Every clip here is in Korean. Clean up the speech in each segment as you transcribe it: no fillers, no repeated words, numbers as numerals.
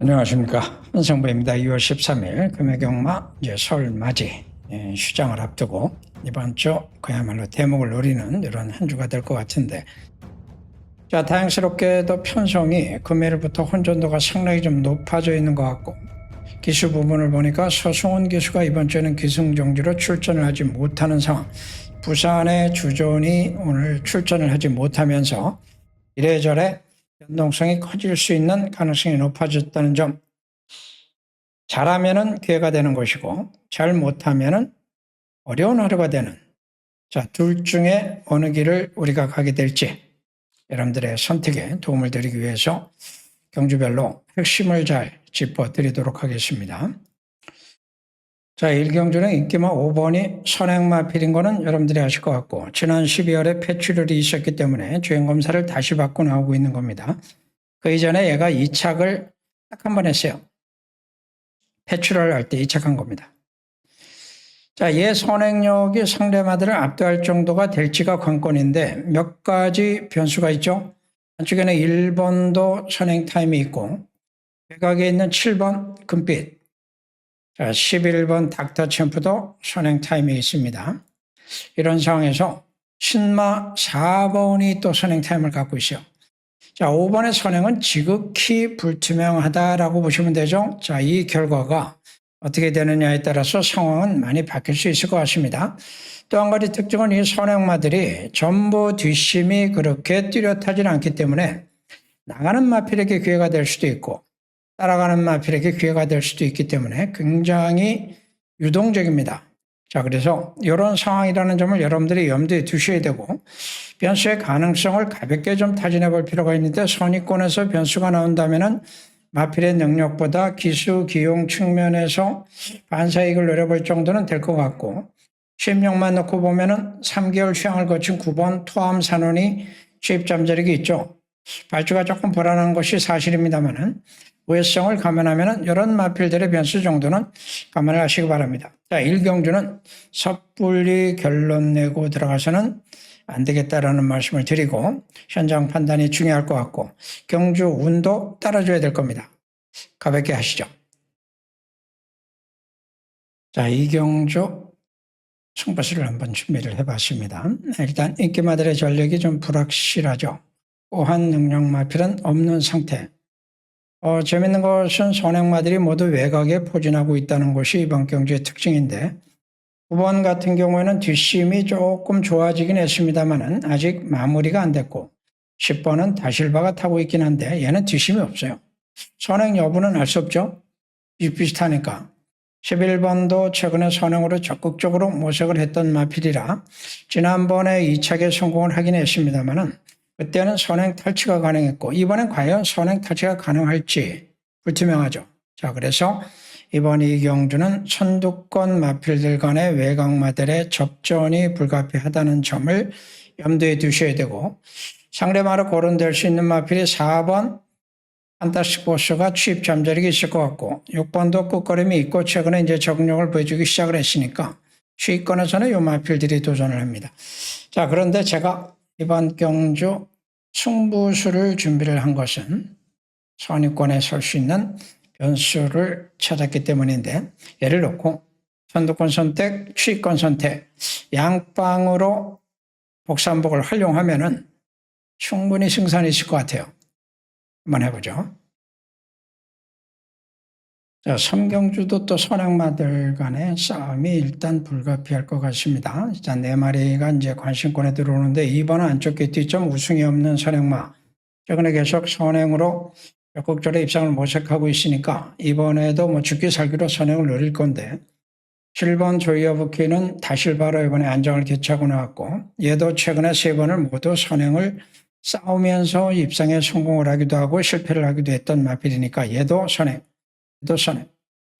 안녕하십니까. 한성부입니다. 2월 13일 금요경마 이제 설 맞이 휴장을 앞두고 이번 주 그야말로 대목을 노리는 이런 한 주가 될 것 같은데, 자, 다행스럽게도 편성이 금요일부터 혼전도가 상당히 좀 높아져 있는 것 같고, 기수 부분을 보니까 서승훈 기수가 이번 주에는 기승정지로 출전을 하지 못하는 상황, 부산의 주전이 오늘 출전을 하지 못하면서 이래저래 변동성이 커질 수 있는 가능성이 높아졌다는 점, 잘하면은 기회가 되는 것이고 잘 못하면은 어려운 하루가 되는, 자, 둘 중에 어느 길을 우리가 가게 될지 여러분들의 선택에 도움을 드리기 위해서 경주별로 핵심을 잘 짚어드리도록 하겠습니다. 자, 1경주는 인기마 5번이 선행마필인 거는 여러분들이 아실 것 같고, 지난 12월에 폐출혈이 있었기 때문에 주행검사를 다시 받고 나오고 있는 겁니다. 그 이전에 얘가 2착을 딱 한 번 했어요. 폐출혈을 할 때 2착한 겁니다. 자, 얘 선행력이 상대마들을 압도할 정도가 될지가 관건인데 몇 가지 변수가 있죠. 한쪽에는 1번도 선행 타임이 있고, 외곽에 있는 7번 금빛, 자, 11번 닥터 챔프도 선행 타임이 있습니다. 이런 상황에서 신마 4번이 또 선행 타임을 갖고 있어요. 자, 5번의 선행은 지극히 불투명하다라고 보시면 되죠. 자, 이 결과가 어떻게 되느냐에 따라서 상황은 많이 바뀔 수 있을 것 같습니다. 또 한 가지 특징은 이 선행마들이 전부 뒷심이 그렇게 뚜렷하지 않기 때문에 나가는 마필에게 기회가 될 수도 있고 따라가는 마필에게 기회가 될 수도 있기 때문에 굉장히 유동적입니다. 자, 그래서 이런 상황이라는 점을 여러분들이 염두에 두셔야 되고, 변수의 가능성을 가볍게 좀 타진해 볼 필요가 있는데, 선의권에서 변수가 나온다면은 마필의 능력보다 기수 기용 측면에서 반사이익을 노려볼 정도는 될 것 같고, 시험력만 놓고 보면은 3개월 휴양을 거친 9번 토암 산원이 수입 잠재력이 있죠. 발주가 조금 불안한 것이 사실입니다만은 우회성을 감안하면 이런 마필들의 변수 정도는 감안을 하시기 바랍니다. 자, 1경주는 섣불리 결론 내고 들어가서는 안 되겠다라는 말씀을 드리고, 현장 판단이 중요할 것 같고 경주 운도 따라줘야 될 겁니다. 가볍게 하시죠. 자, 2경주 승부수를 한번 준비를 해봤습니다. 일단 인기마들의 전력이 좀 불확실하죠. 호환 능력 마필은 없는 상태. 재밌는 것은 선행마들이 모두 외곽에 포진하고 있다는 것이 이번 경주의 특징인데, 9번 같은 경우에는 뒷심이 조금 좋아지긴 했습니다만 아직 마무리가 안 됐고, 10번은 다실바가 타고 있긴 한데 얘는 뒷심이 없어요. 선행 여부는 알 수 없죠. 비슷비슷하니까. 11번도 최근에 선행으로 적극적으로 모색을 했던 마필이라 지난번에 2착에 성공을 하긴 했습니다만 그때는 선행 탈취가 가능했고, 이번엔 과연 선행 탈취가 가능할지 불투명하죠. 자, 그래서 이번 이 경주는 선두권 마필들 간의 외곽마들의 접전이 불가피하다는 점을 염두에 두셔야 되고, 상대마로 거론될 수 있는 마필이 4번 판타스틱 보스가 취입 잠재력이 있을 것 같고, 6번도 끝걸음이 있고 최근에 이제 적응력을 보여주기 시작을 했으니까 수익권에서는 이 마필들이 도전을 합니다. 자, 그런데 제가 이번 경주 승부수를 준비를 한 것은 선의권에 설 수 있는 변수를 찾았기 때문인데, 예를 놓고 선두권 선택, 추익권 선택, 양방으로 복삼복을 활용하면은 충분히 승산이 있을 것 같아요. 한번 해보죠. 자, 3경주도 또 선행마들 간의 싸움이 일단 불가피할 것 같습니다. 자, 4마리가 이제 관심권에 들어오는데 2번은 안쪽 뒷점 우승이 없는 선행마. 최근에 계속 선행으로 적극적으로 입상을 모색하고 있으니까 이번에도 뭐 죽기 살기로 선행을 노릴 건데, 7번 조이어부키는 다실바로 이번에 안정을 개최하고 나왔고, 얘도 최근에 3번을 모두 선행을 싸우면서 입상에 성공을 하기도 하고 실패를 하기도 했던 마필이니까 얘도 선행, 얘도 선행.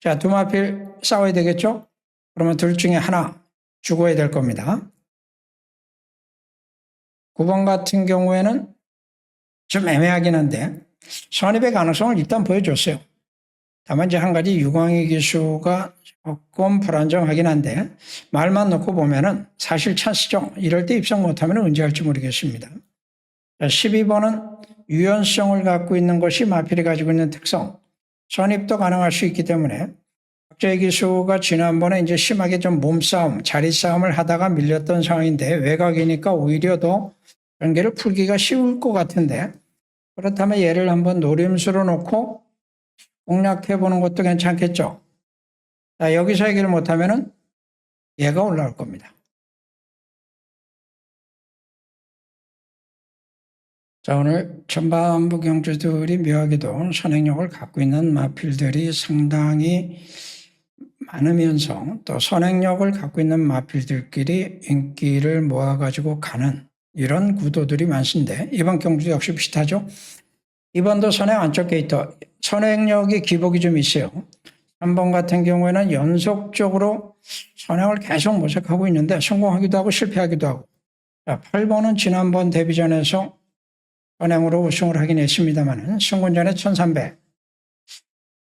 자, 두 마필 싸워야 되겠죠? 그러면 둘 중에 하나 죽어야 될 겁니다. 9번 같은 경우에는 좀 애매하긴 한데 선입의 가능성을 일단 보여줬어요. 다만 이제 한 가지 유광희 기수가 조금 불안정하긴 한데 말만 놓고 보면은 사실 찬스죠. 이럴 때 입상 못하면 언제 할지 모르겠습니다. 12번은 유연성을 갖고 있는 것이 마필이 가지고 있는 특성. 선입도 가능할 수 있기 때문에 박재희 기수가 지난번에 이제 심하게 좀 몸싸움, 자리싸움을 하다가 밀렸던 상황인데 외곽이니까 오히려 더 전개를 풀기가 쉬울 것 같은데 그렇다면 얘를 한번 노림수로 놓고 공략해 보는 것도 괜찮겠죠. 자, 여기서 해결을 못하면은 얘가 올라올 겁니다. 자, 오늘 전반부 경주들이 묘하게도 선행력을 갖고 있는 마필들이 상당히 많으면서 또 선행력을 갖고 있는 마필들끼리 인기를 모아가지고 가는 이런 구도들이 많습니다. 이번 경주 역시 비슷하죠. 이번도 선행 안쪽 게이터 선행력이 기복이 좀 있어요. 3번 같은 경우에는 연속적으로 선행을 계속 모색하고 있는데 성공하기도 하고 실패하기도 하고 8번은 지난번 데뷔전에서 선행으로 우승을 하긴 했습니다만 승군전에 1300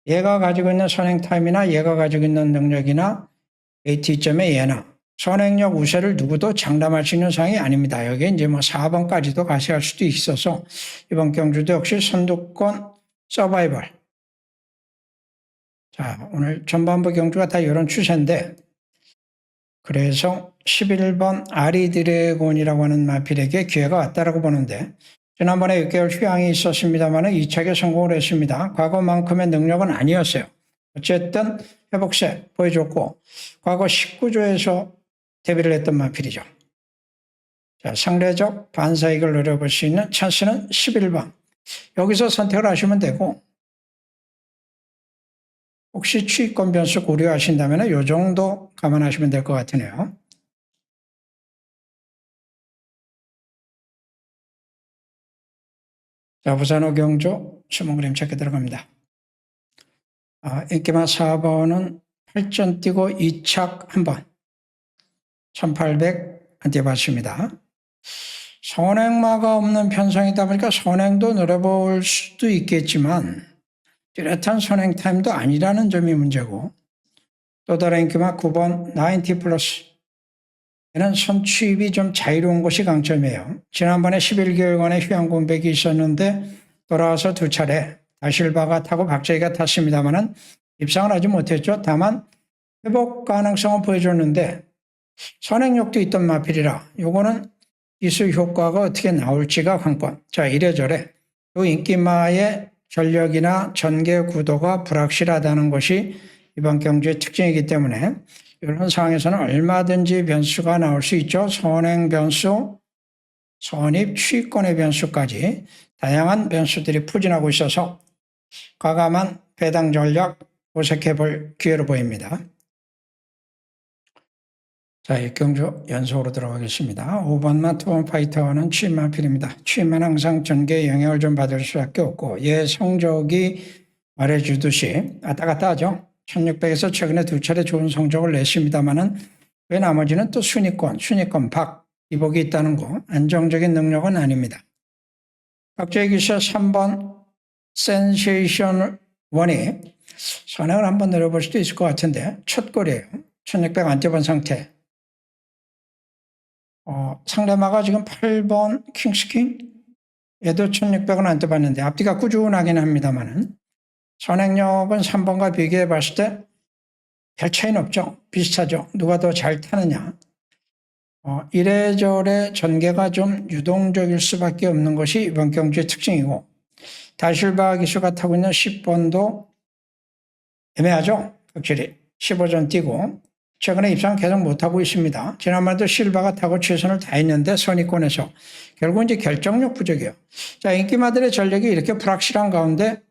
얘가 가지고 있는 선행 타임이나 얘가 가지고 있는 능력이나 AT점의 얘나 선행력 우세를 누구도 장담할 수 있는 상황이 아닙니다. 여기에 이제 뭐 4번까지도 가세할 수도 있어서 이번 경주도 역시 선두권 서바이벌. 자, 오늘 전반부 경주가 다 이런 추세인데 그래서 11번 아리드래곤이라고 하는 마필에게 기회가 왔다라고 보는데 지난번에 6개월 휴양이 있었습니다만 2차게 성공을 했습니다. 과거만큼의 능력은 아니었어요. 어쨌든 회복세 보여줬고 과거 19조에서 데뷔를 했던 마필이죠. 자, 상대적 반사익을 노려볼 수 있는 찬스는 11번. 여기서 선택을 하시면 되고 혹시 추위권 변수 고려하신다면 이 정도 감안하시면 될 것 같으네요. 자, 부산호 경주 20그램 체크 들어갑니다. 인기마 4번은 8전 뛰고 2착 1번 1800 안 뛰어봤습니다. 선행마가 없는 편성이다 보니까 선행도 노려볼 수도 있겠지만 뚜렷한 선행 타임도 아니라는 점이 문제고 또 다른 인기마 9번 90 플러스 얘는 선취입이 좀 자유로운 것이 강점이에요. 지난번에 11개월간의 휴양 공백이 있었는데 돌아와서 2차례 다실바가 타고 박재희가 탔습니다만 입상을 하지 못했죠. 다만 회복 가능성은 보여줬는데 선행력도 있던 마필이라 요거는 기수 효과가 어떻게 나올지가 관건. 자, 이래저래 또 인기마의 전력이나 전개 구도가 불확실하다는 것이 이번 경주의 특징이기 때문에 이런 상황에서는 얼마든지 변수가 나올 수 있죠. 선행 변수, 선입, 취권의 변수까지 다양한 변수들이 포진하고 있어서 과감한 배당 전략 모색해 볼 기회로 보입니다. 자, 이 경주 연속으로 들어가겠습니다. 5번만 투번 파이터는 취임만 필입니다. 취임만 항상 전개에 영향을 좀 받을 수밖에 없고 얘 성적이 말해주듯이 왔다 갔다 하죠. 1600에서 최근에 2차례 좋은 성적을 냈습니다만은 왜 나머지는 또 순위권 밖 기복이 있다는 거 안정적인 능력은 아닙니다. 박재희 기수 3번 센세이션 원이 선행을 한번 내려볼 수도 있을 것 같은데 첫 골이에요. 1600 안 뛰어본 상태. 상대마가 지금 8번 킹스킹 얘도 1600은 안 뛰어봤는데 앞뒤가 꾸준하긴 합니다만은 선행력은 3번과 비교해 봤을 때 별 차이는 없죠. 비슷하죠. 누가 더 잘 타느냐. 이래저래 전개가 좀 유동적일 수밖에 없는 것이 이번 경주의 특징이고 다실바 기수가 타고 있는 10번도 애매하죠. 확실히 15전 뛰고 최근에 입상 계속 못하고 있습니다. 지난번에도 실바가 타고 최선을 다했는데 선의권에서 결국 이제 결정력 부족이에요. 자, 인기마들의 전력이 이렇게 불확실한 가운데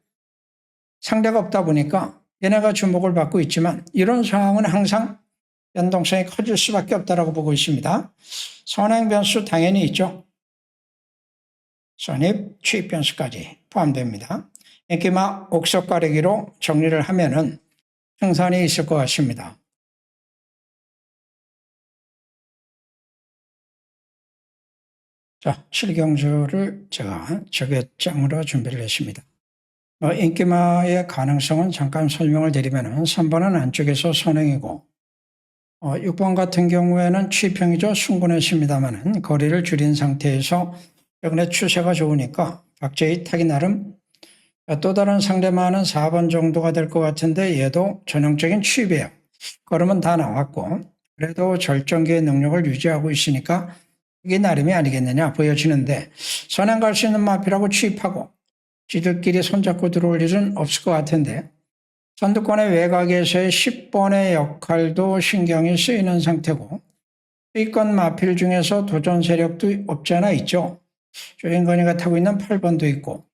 상대가 없다 보니까 얘네가 주목을 받고 있지만 이런 상황은 항상 연동성이 커질 수밖에 없다고 보고 있습니다. 선행 변수 당연히 있죠. 선입, 취입 변수까지 포함됩니다. 인기마 옥석 가리기로 정리를 하면은 승산이 있을 것 같습니다. 자, 7경주를 제가 저격장으로 준비를 했습니다. 인기마의 가능성은 잠깐 설명을 드리면 3번은 안쪽에서 선행이고 6번 같은 경우에는 취평이죠. 순군했습니다만 거리를 줄인 상태에서 최근에 추세가 좋으니까 박재희 타기 나름 또 다른 상대마는 4번 정도가 될 것 같은데 얘도 전형적인 취입이에요. 걸음은 다 나왔고 그래도 절정기의 능력을 유지하고 있으니까 이게 나름이 아니겠느냐 보여지는데 선행 갈 수 있는 마필하고 취입하고 지들끼리 손잡고 들어올 일은 없을 것 같은데 선두권의 외곽에서의 10번의 역할도 신경이 쓰이는 상태고 B권 마필 중에서 도전 세력도 없지 않아 있죠. 조인건이가 타고 있는 8번도 있고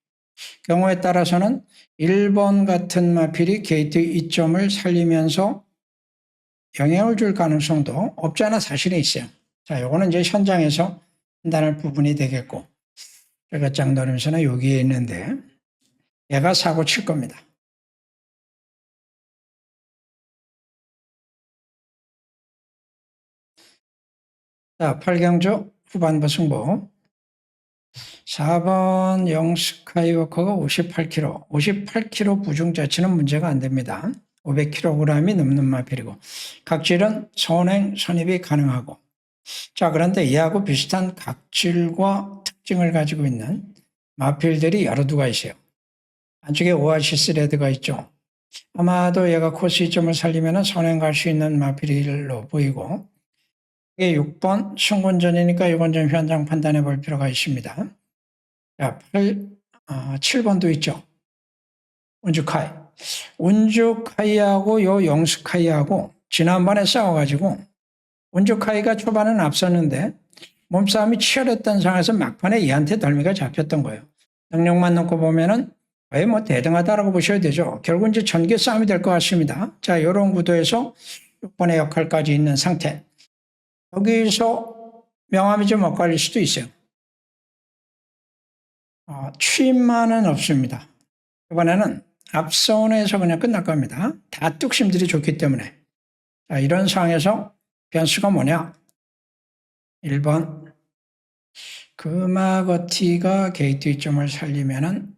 경우에 따라서는 1번 같은 마필이 게이트 이점을 살리면서 영향을 줄 가능성도 없지 않아 사실은 있어요. 자, 요거는 이제 현장에서 판단할 부분이 되겠고 저것장 노림수는 여기에 있는데 얘가 사고 칠 겁니다. 자, 8경주 후반부 승부 4번 영스카이워커가 58kg, 58kg 부중 자체는 문제가 안 됩니다. 500kg이 넘는 마필이고 각질은 선행, 선입이 가능하고 자 그런데 이하고 비슷한 각질과 특징을 가지고 있는 마필들이 여러 두가 있어요. 안쪽에 오아시스 레드가 있죠. 아마도 얘가 코스 이점을 살리면 선행 갈 수 있는 마필로 보이고 이게 6번 승군전이니까 이건 좀 현장 판단해 볼 필요가 있습니다. 자, 7번도 있죠. 운주카이. 운주카이하고 요 영스카이하고 지난번에 싸워가지고 운주카이가 초반은 앞섰는데 몸싸움이 치열했던 상황에서 막판에 얘한테 덜미가 잡혔던 거예요. 능력만 놓고 보면은 거의 뭐 대등하다라고 보셔야 되죠. 결국 이제 전개 싸움이 될 것 같습니다. 자, 이런 구도에서 6번의 역할까지 있는 상태. 여기서 명암이 좀 엇갈릴 수도 있어요. 취임만은 없습니다. 이번에는 앞선에서 그냥 끝날 겁니다. 다 뚝심들이 좋기 때문에. 자, 이런 상황에서 변수가 뭐냐? 1번 금마거티가 게이트 이점을 살리면은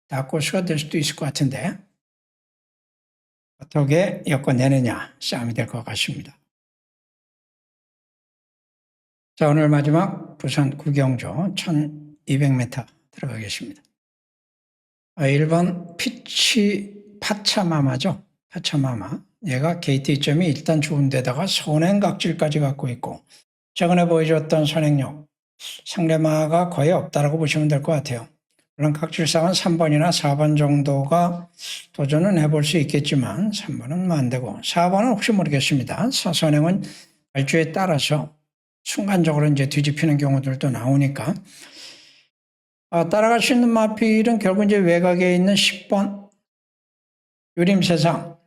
다코스가 될 수도 있을 것 같은데 어떻게 엮어내느냐 싸움이 될 것 같습니다. 자, 오늘 마지막 부산 구경조 1200m 들어가겠습니다. 1번 파차마마죠. 파차마마. 얘가 게이트 이점이 일단 좋은 데다가 선행각질까지 갖고 있고 최근에 보여줬던 선행력 상대마가 거의 없다라고 보시면 될 것 같아요. 물론 각질상은 3번이나 4번 정도가 도전은 해볼 수 있겠지만 3번은 안 되고 4번은 혹시 모르겠습니다. 선행은 발주에 따라서 순간적으로 이제 뒤집히는 경우들도 나오니까 따라갈 수 있는 마필은 결국 이제 외곽에 있는 10번 유림세상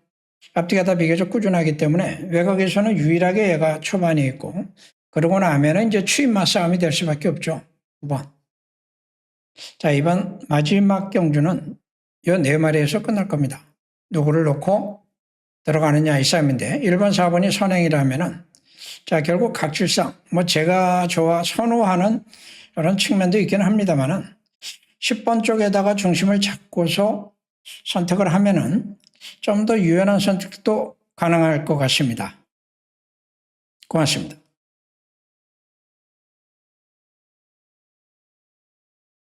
앞뒤가 다 비교적 꾸준하기 때문에 외곽에서는 유일하게 얘가 초반에 있고 그러고 나면은 이제 추임마 싸움이 될 수밖에 없죠. 9번. 자, 이번 마지막 경주는 이 네 마리에서 끝날 겁니다. 누구를 놓고 들어가느냐 이 싸움인데 1번, 4번이 선행이라면은 자, 결국 각질상 뭐 제가 선호하는 그런 측면도 있긴 합니다만은 10번 쪽에다가 중심을 잡고서 선택을 하면은 좀 더 유연한 선택도 가능할 것 같습니다. 고맙습니다.